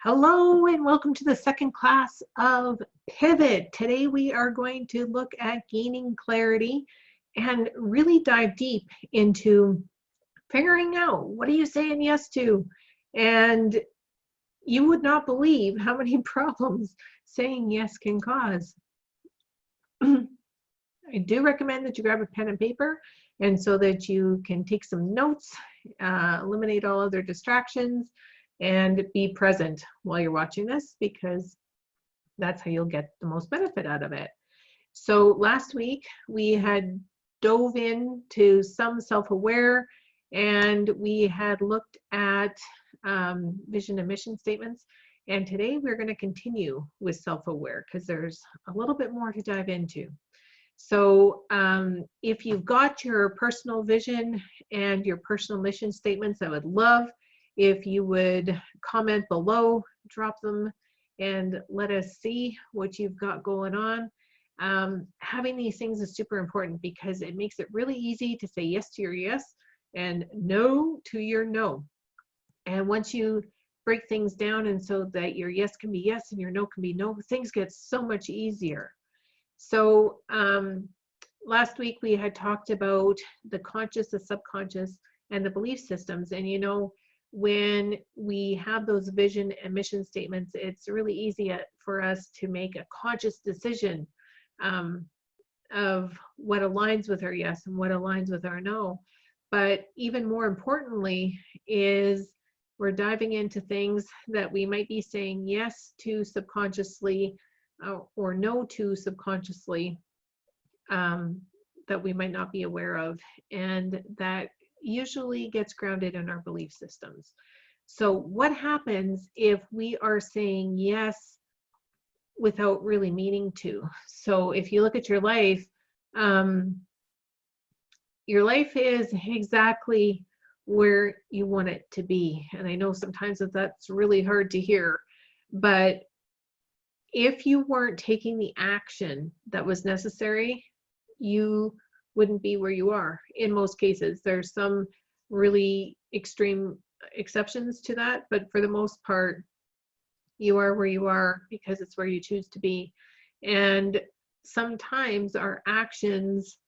Hello and welcome to the second class of Pivot. Today we are going to look at gaining clarity and really dive deep into figuring out what are you saying yes to. And you would not believe how many problems saying yes can cause. I do recommend that you grab a pen and paper and so that you can take some notes, eliminate all other distractions, and be present while you're watching this, because that's how you'll get the most benefit out of it. So last week we had dove into some self-aware, and we had looked at vision and mission statements. And today we're going to continue with self-aware because there's a little bit more to dive into. So if you've got your personal vision and your personal mission statements, I would love if you would comment below, drop them, and let us see what you've got going on. Having these things is super important because it makes it really easy to say yes to your yes and no to your no. And once you break things down and so that your yes can be yes and your no can be no, things get so much easier. So last week we had talked about the conscious, the subconscious, and the belief systems. And you know, when we have those vision and mission statements, it's really easy for us to make a conscious decision of what aligns with our yes and what aligns with our no. But even more importantly is we're diving into things that we might be saying yes to subconsciously or no to subconsciously, that we might not be aware of, and that usually gets grounded in our belief systems. So what happens if we are saying yes without really meaning to? So if you look at your life is exactly where you want it to be. And I know sometimes that's really hard to hear, but if you weren't taking the action that was necessary, you wouldn't be where you are. In most cases, there's some really extreme exceptions to that, but for the most part, you are where you are because it's where you choose to be. And sometimes our actions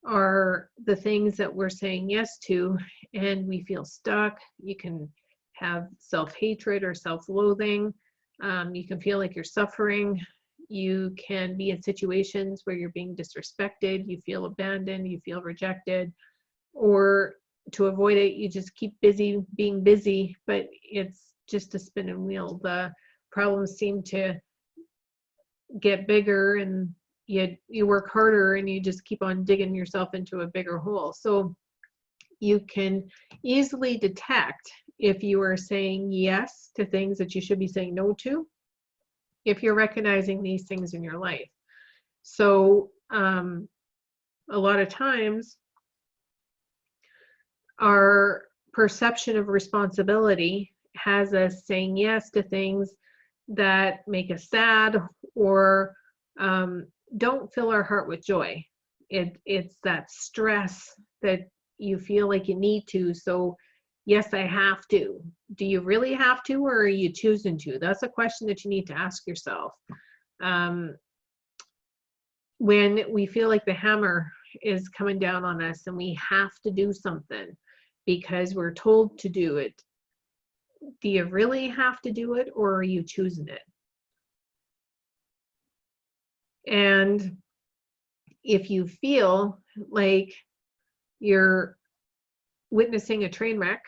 are the things that we're saying yes to, and we feel stuck. You can have self-hatred or self-loathing. You can feel like you're suffering. You can be in situations where you're being disrespected, you feel abandoned, you feel rejected, or to avoid it, you just keep being busy, but it's just a spinning wheel. The problems seem to get bigger and you work harder and you just keep on digging yourself into a bigger hole. So you can easily detect if you are saying yes to things that you should be saying no to, if you're recognizing these things in your life. So a lot of times our perception of responsibility has us saying yes to things that make us sad or don't fill our heart with joy. It's that stress that you feel like you need to. So yes, I have to. Do you really have to, or are you choosing to? That's a question that you need to ask yourself. When we feel like the hammer is coming down on us and we have to do something because we're told to do it, do you really have to do it, or are you choosing it? And if you feel like you're witnessing a train wreck,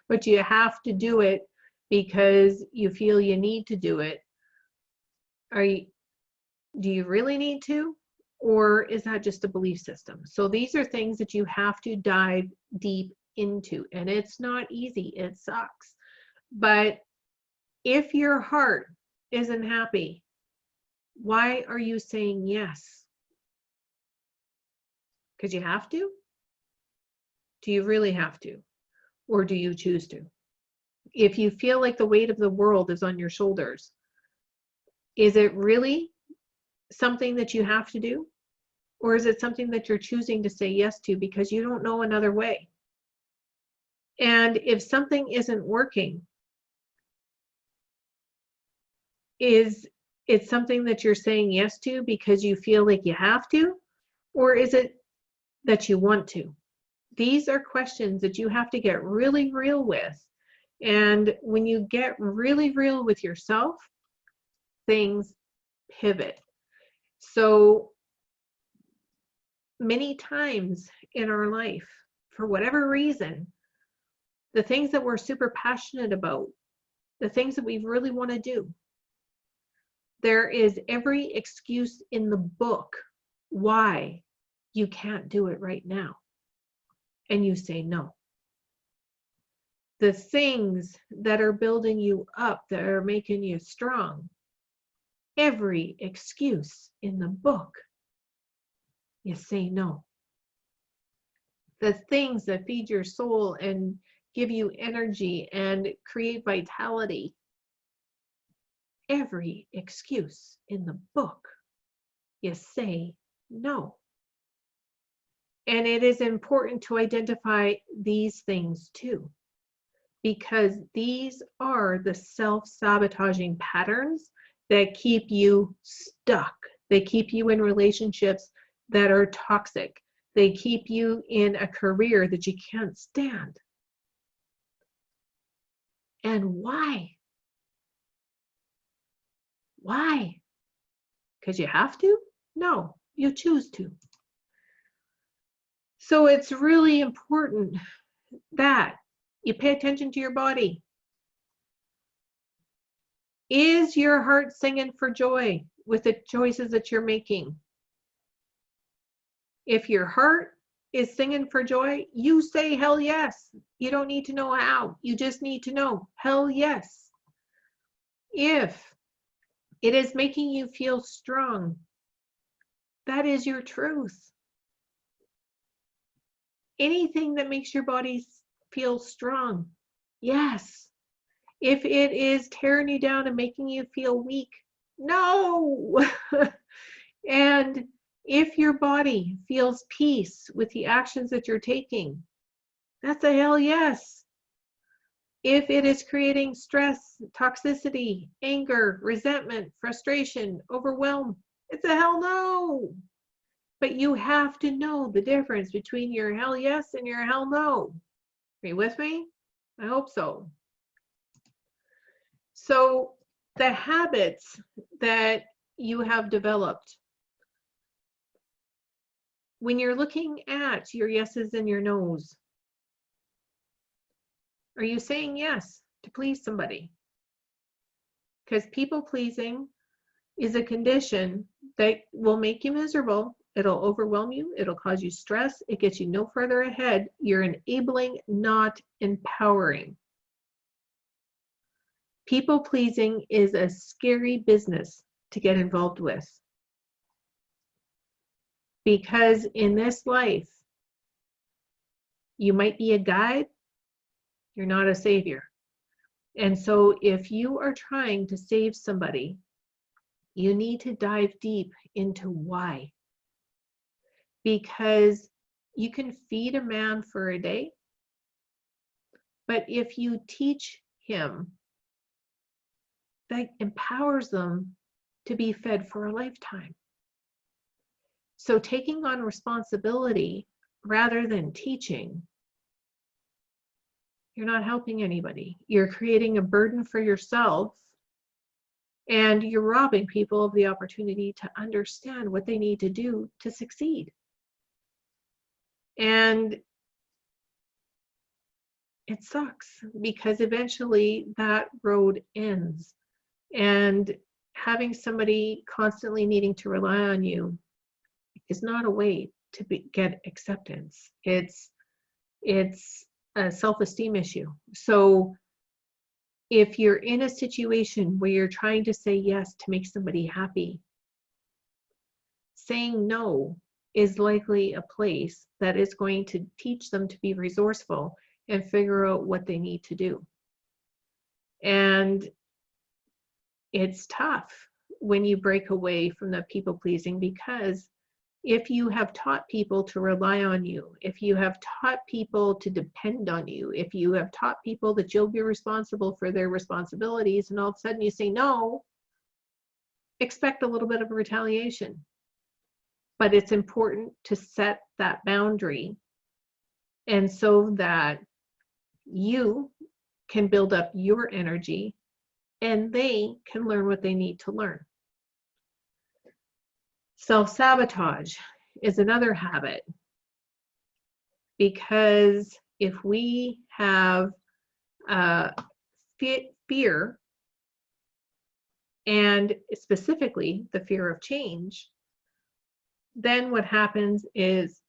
but you have to do it because you feel you need to do it, do you really need to, or is that just a belief system? So these are things that you have to dive deep into, and it's not easy, it sucks. But if your heart isn't happy, why are you saying yes? Because you have to? Do you really have to? Or do you choose to? If you feel like the weight of the world is on your shoulders, is it really something that you have to do? Or is it something that you're choosing to say yes to because you don't know another way? And if something isn't working, Is it something that you're saying yes to because you feel like you have to? Or is it that you want to? These are questions that you have to get really real with. And when you get really real with yourself, things pivot. So many times in our life, for whatever reason, the things that we're super passionate about, the things that we really want to do, there is every excuse in the book why you can't do it right now. And you say no. The things that are building you up, that are making you strong, every excuse in the book, you say no. The things that feed your soul and give you energy and create vitality, every excuse in the book, you say no. And it is important to identify these things too, because these are the self-sabotaging patterns that keep you stuck. They keep you in relationships that are toxic. They keep you in a career that you can't stand. And why? Why? Because you have to? No, you choose to. So it's really important that you pay attention to your body. Is your heart singing for joy with the choices that you're making? If your heart is singing for joy, you say hell yes. You don't need to know how. You just need to know hell yes. If it is making you feel strong, that is your truth. Anything that makes your body feel strong, yes. If it is tearing you down and making you feel weak, no. And if your body feels peace with the actions that you're taking, that's a hell yes. If it is creating stress, toxicity, anger, resentment, frustration, overwhelm, it's a hell no. But you have to know the difference between your hell yes and your hell no. Are you with me? I hope so. So the habits that you have developed, when you're looking at your yeses and your nos, are you saying yes to please somebody? Because people pleasing is a condition that will make you miserable. It'll overwhelm you. It'll cause you stress. It gets you no further ahead. You're enabling, not empowering. People pleasing is a scary business to get involved with. Because in this life, you might be a guide, you're not a savior. And so if you are trying to save somebody, you need to dive deep into why. Because you can feed a man for a day, but if you teach him, that empowers them to be fed for a lifetime. So taking on responsibility rather than teaching, you're not helping anybody. You're creating a burden for yourself, and you're robbing people of the opportunity to understand what they need to do to succeed. And it sucks because eventually that road ends. And having somebody constantly needing to rely on you is not a way to get acceptance. It's a self-esteem issue. So if you're in a situation where you're trying to say yes to make somebody happy, saying no is likely a place that is going to teach them to be resourceful and figure out what they need to do. And it's tough when you break away from the people pleasing, because if you have taught people to rely on you, if you have taught people to depend on you, if you have taught people that you'll be responsible for their responsibilities, and all of a sudden you say no, expect a little bit of retaliation. But it's important to set that boundary, and so that you can build up your energy and they can learn what they need to learn. Self-sabotage is another habit, because if we have fear, and specifically the fear of change, then what happens is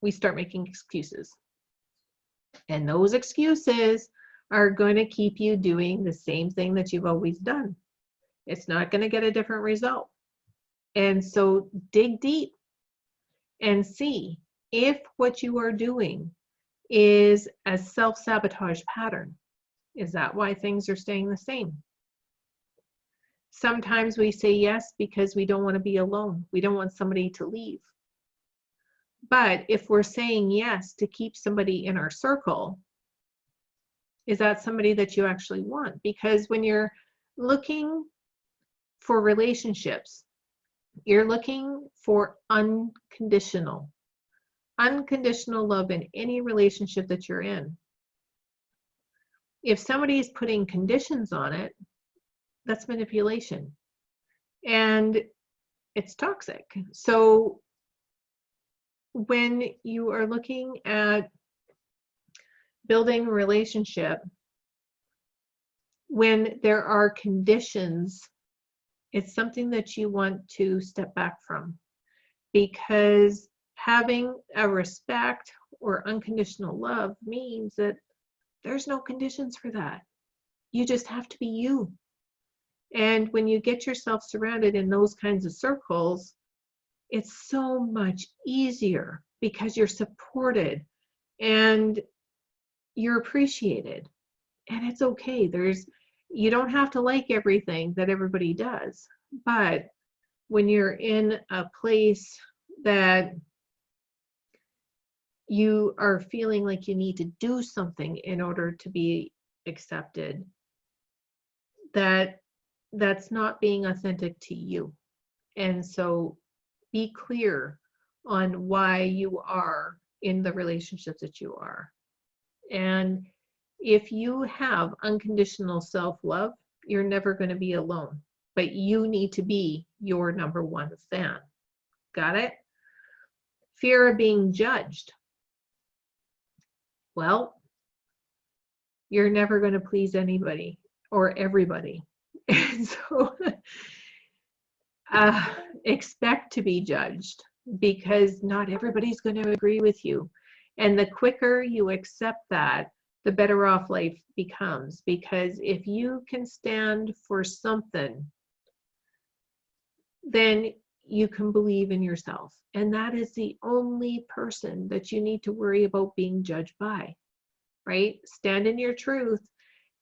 we start making excuses. And those excuses are going to keep you doing the same thing that you've always done. It's not going to get a different result. And so dig deep and see if what you are doing is a self-sabotage pattern. Is that why things are staying the same? Sometimes we say yes because we don't want to be alone. We don't want somebody to leave. But if we're saying yes to keep somebody in our circle, is that somebody that you actually want? Because when you're looking for relationships, you're looking for unconditional love in any relationship that you're in. If somebody is putting conditions on it, that's manipulation, and it's toxic. So when you are looking at building a relationship, when there are conditions, it's something that you want to step back from, because having a respect or unconditional love means that there's no conditions for that. You just have to be you. And when you get yourself surrounded in those kinds of circles, it's so much easier because you're supported and you're appreciated. And it's okay. You don't have to like everything that everybody does. But when you're in a place that you are feeling like you need to do something in order to be accepted, that's not being authentic to you. And so be clear on why you are in the relationships that you are. And if you have unconditional self-love, you're never going to be alone, but you need to be your number one fan. Got it? Fear of being judged. Well, you're never going to please anybody or everybody. And so expect to be judged, because not everybody's going to agree with you. And the quicker you accept that, the better off life becomes. Because if you can stand for something, then you can believe in yourself. And that is the only person that you need to worry about being judged by, right? Stand in your truth,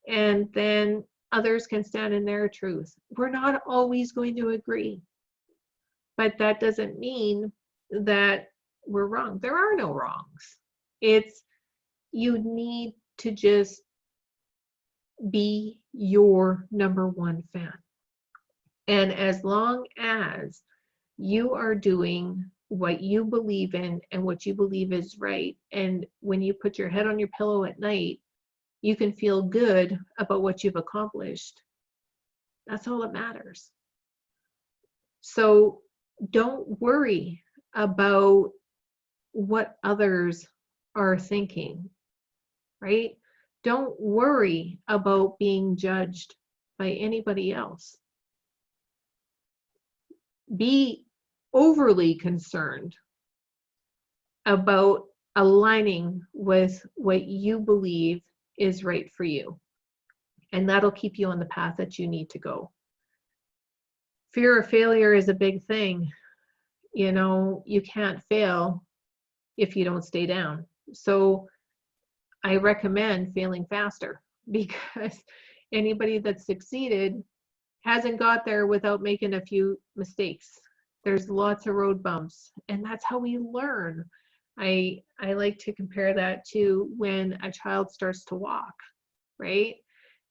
and then others can stand in their truth. We're not always going to agree, but that doesn't mean that we're wrong. There are no wrongs. You need to just be your number one fan. And as long as you are doing what you believe in and what you believe is right, and when you put your head on your pillow at night, you can feel good about what you've accomplished, that's all that matters. So don't worry about what others are thinking, right? Don't worry about being judged by anybody else. Be overly concerned about aligning with what you believe is right for you, and that'll keep you on the path that you need to go. Fear of failure is a big thing. You know, you can't fail if you don't stay down. So I recommend failing faster, because anybody that's succeeded hasn't got there without making a few mistakes. There's lots of road bumps, and that's how we learn. I like to compare that to when a child starts to walk, right?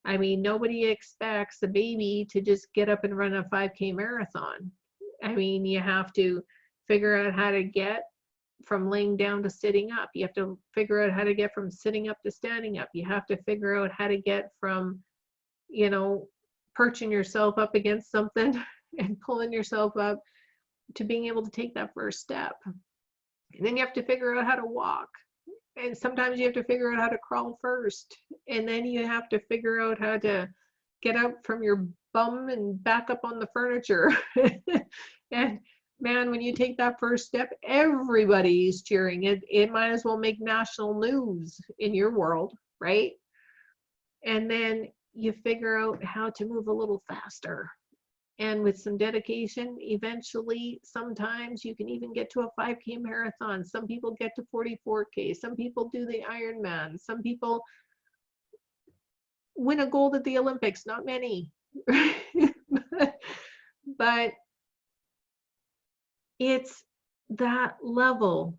I mean, nobody expects a baby to just get up and run a 5K marathon. I mean, you have to figure out how to get from laying down to sitting up. You have to figure out how to get from sitting up to standing up. You have to figure out how to get from, you know, perching yourself up against something and pulling yourself up to being able to take that first step. And then you have to figure out how to walk. And sometimes you have to figure out how to crawl first. And then you have to figure out how to get out from your bum and back up on the furniture. And man, when you take that first step, everybody's cheering. It might as well make national news in your world, right? And then you figure out how to move a little faster. And with some dedication, eventually, sometimes you can even get to a 5K marathon. Some people get to 44K. Some people do the Ironman. Some people win a gold at the Olympics. Not many. But it's that level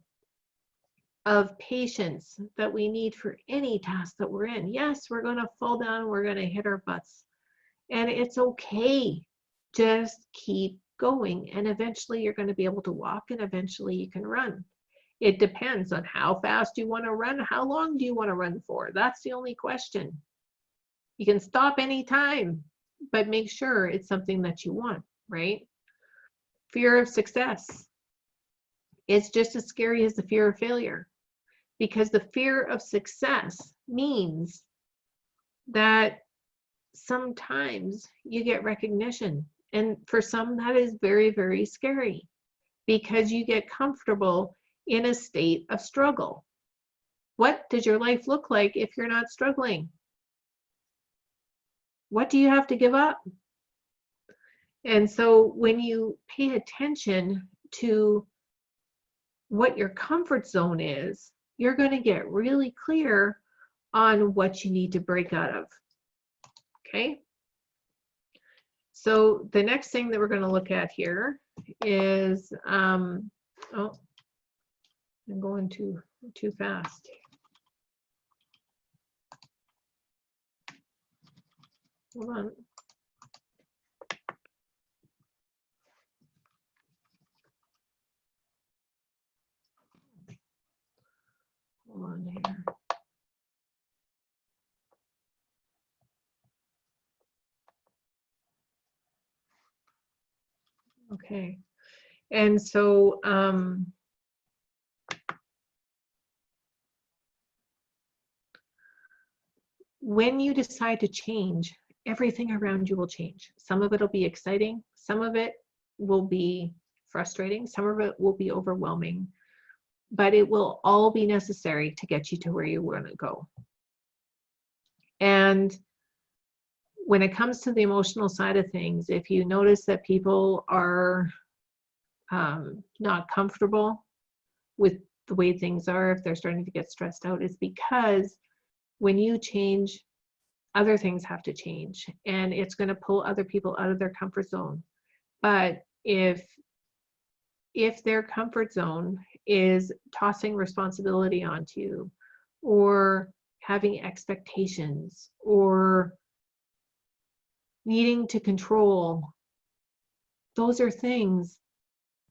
of patience that we need for any task that we're in. Yes, we're going to fall down. We're going to hit our butts. And it's okay. Just keep going, and eventually you're going to be able to walk, and eventually you can run. It depends on how fast you want to run. How long do you want to run for? That's the only question. You can stop anytime, but make sure it's something that you want, right? Fear of success. It's just as scary as the fear of failure, because the fear of success means that sometimes you get recognition. And for some, that is very, very scary, because you get comfortable in a state of struggle. What does your life look like if you're not struggling? What do you have to give up? And so when you pay attention to what your comfort zone is, you're going to get really clear on what you need to break out of. Okay? So the next thing that we're going to look at here is, oh, I'm going too fast. Hold on. Hold on here. Okay. And so when you decide to change, everything around you will change. Some of it will be exciting. Some of it will be frustrating. Some of it will be overwhelming. But it will all be necessary to get you to where you want to go. And when it comes to the emotional side of things, if you notice that people are not comfortable with the way things are, if they're starting to get stressed out, it's because when you change, other things have to change, and it's going to pull other people out of their comfort zone. But if their comfort zone is tossing responsibility onto you, or having expectations, or needing to control, those are things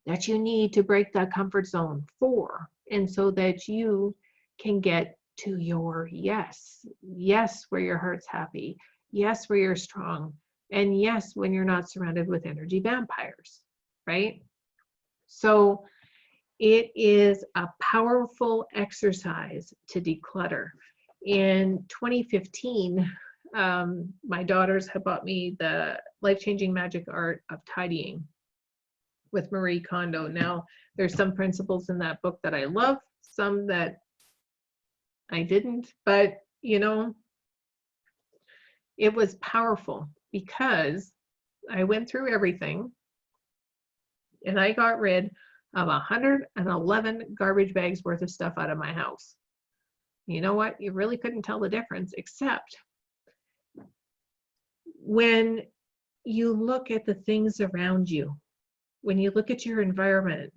that you need to break that comfort zone for, and so that you can get to your yes. Yes, where your heart's happy. Yes, where you're strong. And yes, when you're not surrounded with energy vampires, right? So it is a powerful exercise to declutter. In 2015, my daughters had bought me the Life-Changing Magic Art of Tidying with Marie Kondo. Now, there's some principles in that book that I love, some that I didn't, but you know, it was powerful because I went through everything and I got rid of 111 garbage bags worth of stuff out of my house. You know what? You really couldn't tell the difference, except when you look at the things around you, when you look at your environment,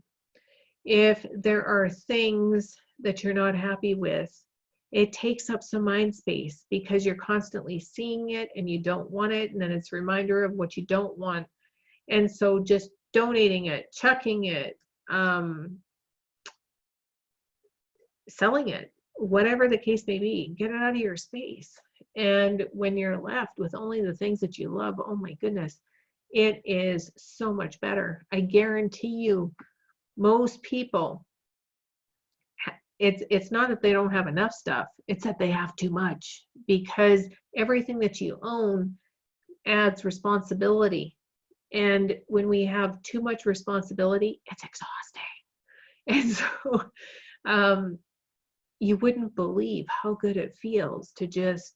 if there are things that you're not happy with, it takes up some mind space because you're constantly seeing it and you don't want it. And then it's a reminder of what you don't want. And so just donating it, chucking it, selling it, whatever the case may be, get it out of your space. And when you're left with only the things that you love, oh my goodness, it is so much better. I guarantee you, most people, it's not that they don't have enough stuff, it's that they have too much, because everything that you own adds responsibility. And when we have too much responsibility, it's exhausting. And so you wouldn't believe how good it feels to just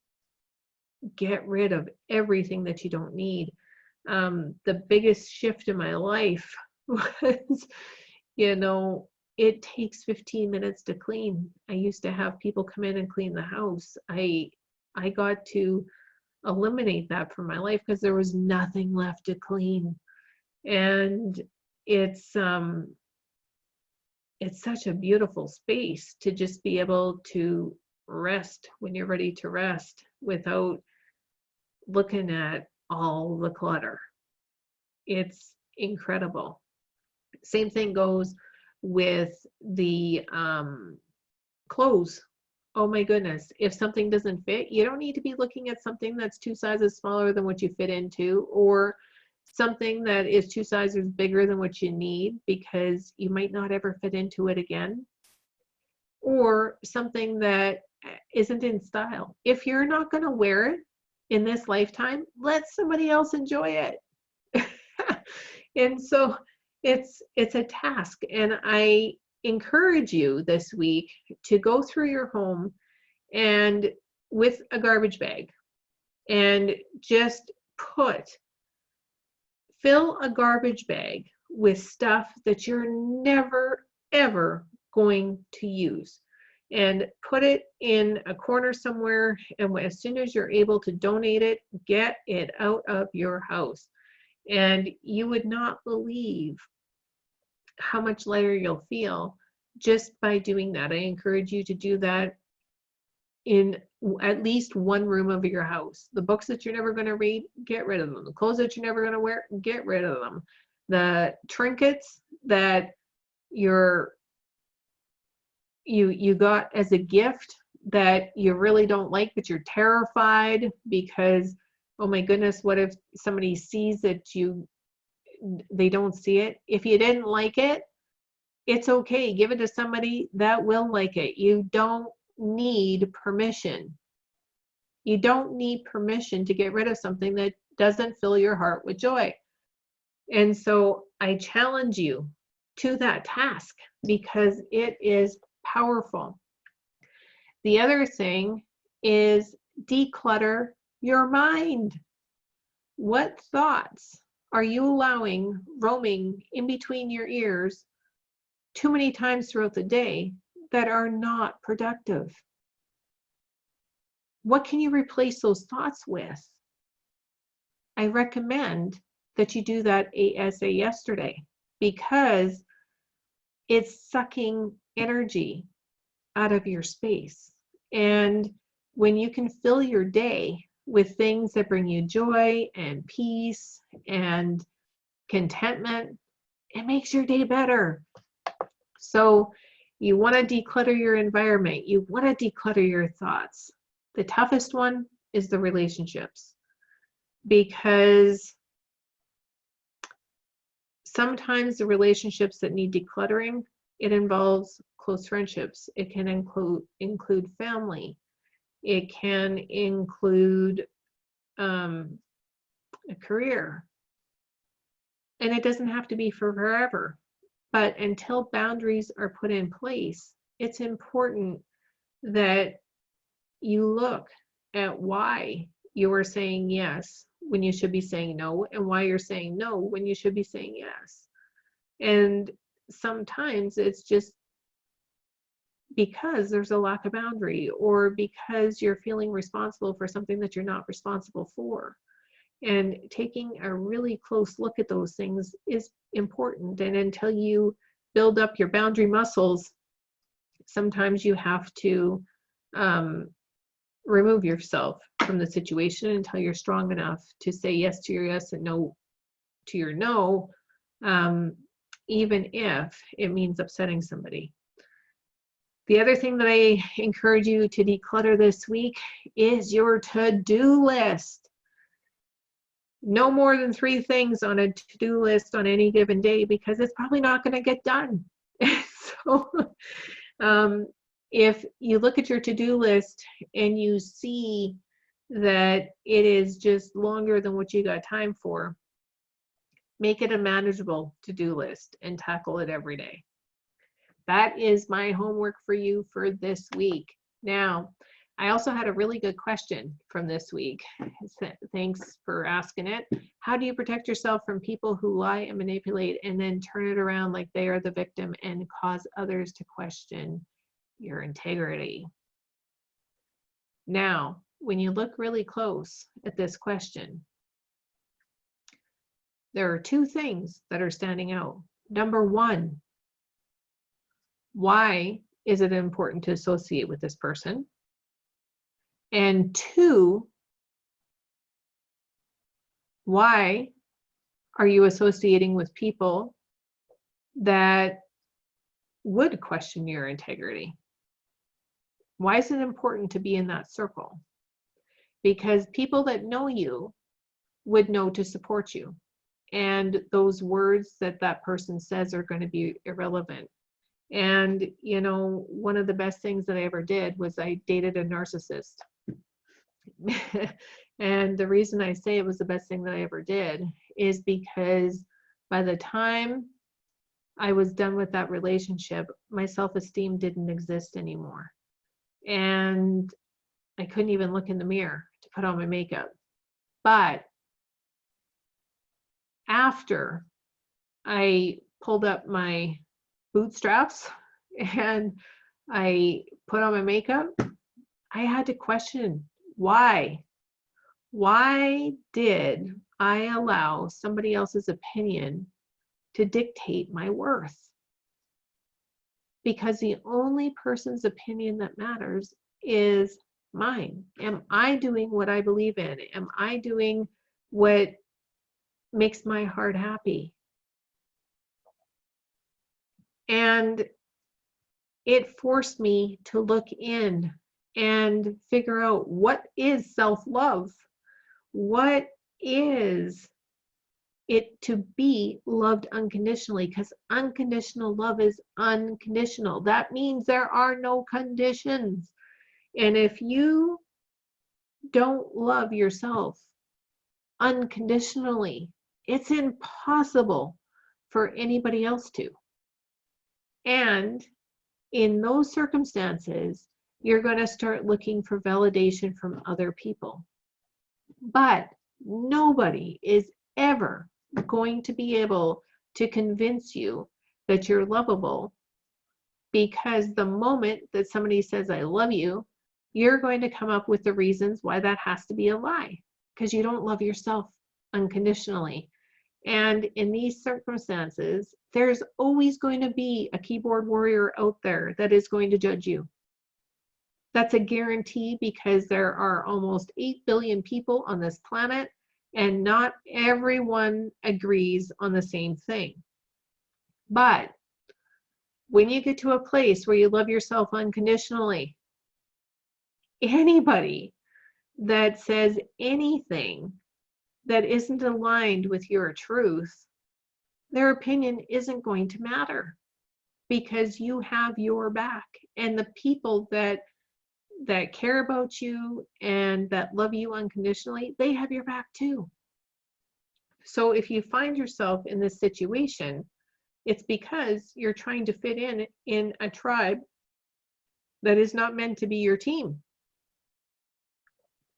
get rid of everything that you don't need. The biggest shift in my life was, it takes 15 minutes to clean. I used to have people come in and clean the house. I got to eliminate that from my life because there was nothing left to clean. And it's such a beautiful space to just be able to rest when you're ready to rest without looking at all the clutter. It's incredible. Same thing goes with the clothes. Oh my goodness, if something doesn't fit, you don't need to be looking at something that's 2 sizes smaller than what you fit into, or something that is 2 sizes bigger than what you need because you might not ever fit into it again, or something that isn't in style. If you're not going to wear it in this lifetime, let somebody else enjoy it. And so it's a task, and I encourage you this week to go through your home and with a garbage bag and just fill a garbage bag with stuff that you're never ever going to use, and put it in a corner somewhere, and as soon as you're able to donate it, get it out of your house. And you would not believe how much lighter you'll feel just by doing that. I encourage you to do that in at least one room of your house. The books that you're never going to read, get rid of them. The clothes that you're never going to wear, get rid of them. The trinkets that you got as a gift that you really don't like, but you're terrified because, oh my goodness, what if somebody sees that they don't see it? If you didn't like it, it's okay. Give it to somebody that will like it. You don't need permission. You don't need permission to get rid of something that doesn't fill your heart with joy. And so I challenge you to that task because it is powerful. The other thing is declutter your mind. What thoughts are you allowing roaming in between your ears too many times throughout the day that are not productive? What can you replace those thoughts with? I recommend that you do that as a yesterday, because it's sucking energy out of your space. And when you can fill your day with things that bring you joy and peace and contentment, it makes your day better. So you want to declutter your environment. You want to declutter your thoughts. The toughest one is the relationships, because sometimes the relationships that need decluttering, it involves close friendships. It can include family. It can include a career. And it doesn't have to be for forever. But until boundaries are put in place, it's important that you look at why you are saying yes when you should be saying no, and why you're saying no when you should be saying yes. And sometimes it's just because there's a lack of boundary, or because you're feeling responsible for something that you're not responsible for. And taking a really close look at those things is important. And until you build up your boundary muscles, sometimes you have to remove yourself from the situation until you're strong enough to say yes to your yes and no to your no, even if it means upsetting somebody. The other thing that I encourage you to declutter this week is your to-do list. No more than 3 things on a to-do list on any given day, because it's probably not going to get done. So if you look at your to-do list and you see that it is just longer than what you got time for, make it a manageable to-do list and tackle it every day. That is my homework for you for this week. Now, I also had a really good question from this week. Thanks for asking it. How do you protect yourself from people who lie and manipulate and then turn it around like they are the victim and cause others to question your integrity? Now, when you look really close at this question, there are 2 things that are standing out. Number 1, why is it important to associate with this person? And 2, why are you associating with people that would question your integrity? Why is it important to be in that circle? Because people that know you would know to support you. And those words that that person says are going to be irrelevant. And, you know, one of the best things that I ever did was I dated a narcissist. And the reason I say it was the best thing that I ever did is because by the time I was done with that relationship, my self-esteem didn't exist anymore. And I couldn't even look in the mirror to put on my makeup. But after I pulled up my bootstraps and I put on my makeup, I had to question why. Why did I allow somebody else's opinion to dictate my worth? Because the only person's opinion that matters is mine. Am I doing what I believe in? Am I doing what makes my heart happy? And it forced me to look in and figure out what is self-love. What is it to be loved unconditionally? Because unconditional love is unconditional. That means there are no conditions. And if you don't love yourself unconditionally, it's impossible for anybody else to. And in those circumstances, you're going to start looking for validation from other people. But nobody is ever going to be able to convince you that you're lovable, because the moment that somebody says, I love you, you're going to come up with the reasons why that has to be a lie, because you don't love yourself unconditionally. And in these circumstances, there's always going to be a keyboard warrior out there that is going to judge you. That's a guarantee, because there are almost 8 billion people on this planet, and not everyone agrees on the same thing. But when you get to a place where you love yourself unconditionally, anybody that says anything that isn't aligned with your truth, their opinion isn't going to matter, because you have your back. And the people that care about you and that love you unconditionally, they have your back too. So if you find yourself in this situation, it's because you're trying to fit in a tribe that is not meant to be your team.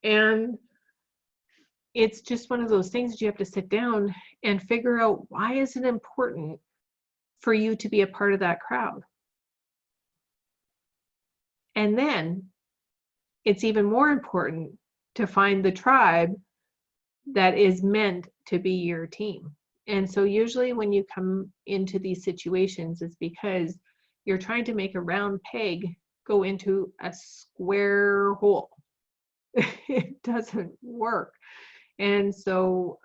And it's just one of those things that you have to sit down and figure out, why is it important for you to be a part of that crowd? And then it's even more important to find the tribe that is meant to be your team. And so usually when you come into these situations, it's because you're trying to make a round peg go into a square hole. It doesn't work. And so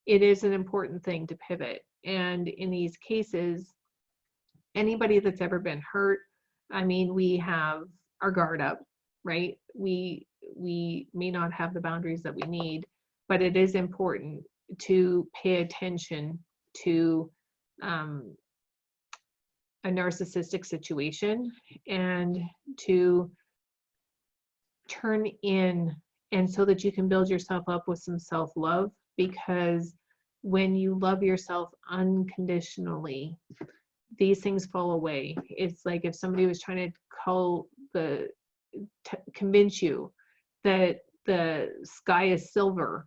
it is an important thing to pivot. And in these cases, anybody that's ever been hurt, I mean, we have our guard up, right? We may not have the boundaries that we need, but it is important to pay attention to a narcissistic situation and to turn in, and so that you can build yourself up with some self-love, because when you love yourself unconditionally, these things fall away. It's like if somebody was trying to convince you that the sky is silver,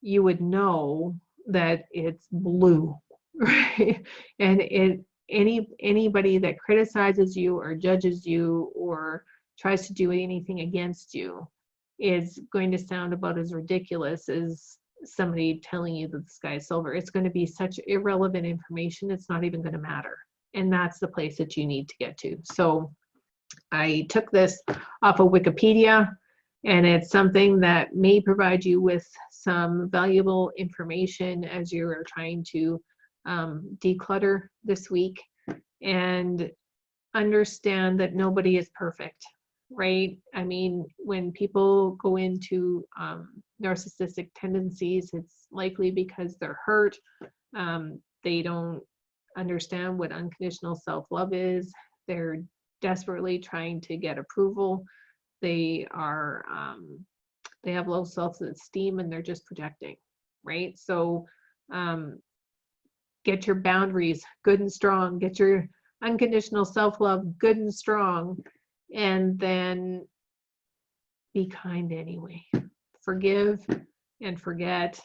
you would know that it's blue, right? And anybody that criticizes you or judges you or tries to do anything against you is going to sound about as ridiculous as somebody telling you that the sky is silver. It's going to be such irrelevant information, it's not even going to matter. And that's the place that you need to get to. So I took this off of Wikipedia, and it's something that may provide you with some valuable information as you are trying to declutter this week, and understand that nobody is perfect, right? I mean, when people go into narcissistic tendencies, it's likely because they're hurt. They don't understand what unconditional self-love is. They're desperately trying to get approval. They are they have low self-esteem, and they're just projecting, right? So get your boundaries good and strong, get your unconditional self-love good and strong, and then be kind anyway. Forgive and forget,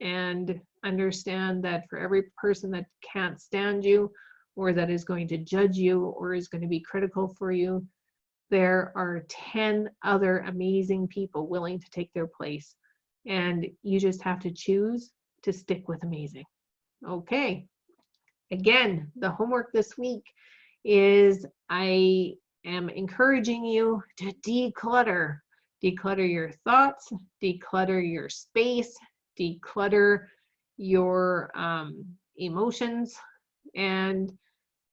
and understand that for every person that can't stand you, or that is going to judge you, or is going to be critical for you, there are 10 other amazing people willing to take their place. And you just have to choose to stick with amazing. Okay. Again, the homework this week is I am encouraging you to declutter. Declutter your thoughts, declutter your space, declutter your emotions, and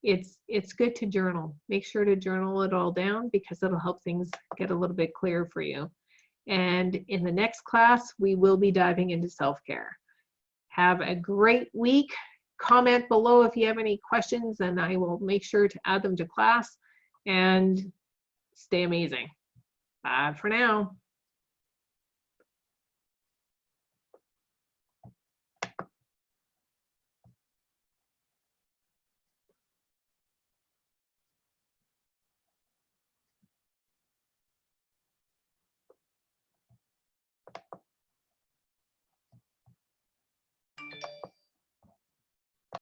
it's good to journal. Make sure to journal it all down, because it'll help things get a little bit clearer for you. And in the next class, we will be diving into self-care. Have a great week. Comment below if you have any questions, and I will make sure to add them to class. And stay amazing. Bye for now.